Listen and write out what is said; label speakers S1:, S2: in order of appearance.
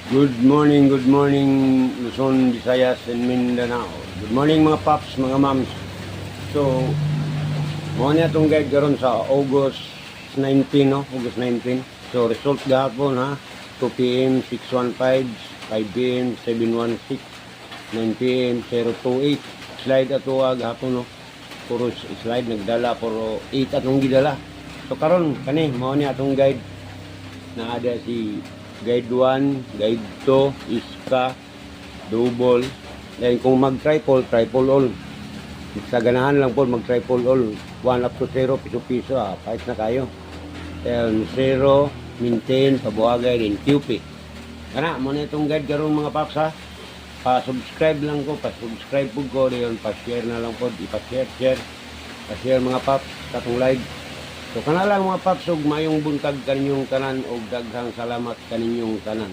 S1: Good morning Luzon, Visayas, and Mindanao. Good morning mga paps, mga mams. So, mo niya itong guide karon sa August 19, no? August 19. So, result gahapon ha. 2 p.m. 615, 5 p.m. 716, 9 p.m. 028. Slide ato gahapon, no? Puro slide nagdala, puro 8 atong gidala. So, karon kani mo niya itong guide na ada si Guide 1, Guide 2, Iska, Double. Then kung mag-triple, triple all. Sa ganahan lang po, mag-triple all. 1 up to 0, piso-piso kahit na kayo. Then 0, maintain, pabuhagay, then QP. Kana, muna itong guide karon mga paps ha. Pa-subscribe lang ko, pa-subscribe po ko. Then pa-share na lang po, ipa-share. Pa-share mga paps, katong live. So kana lang mga paps, ug mayong buntag kaninyong tanan ug daghang salamat kaninyong tanan.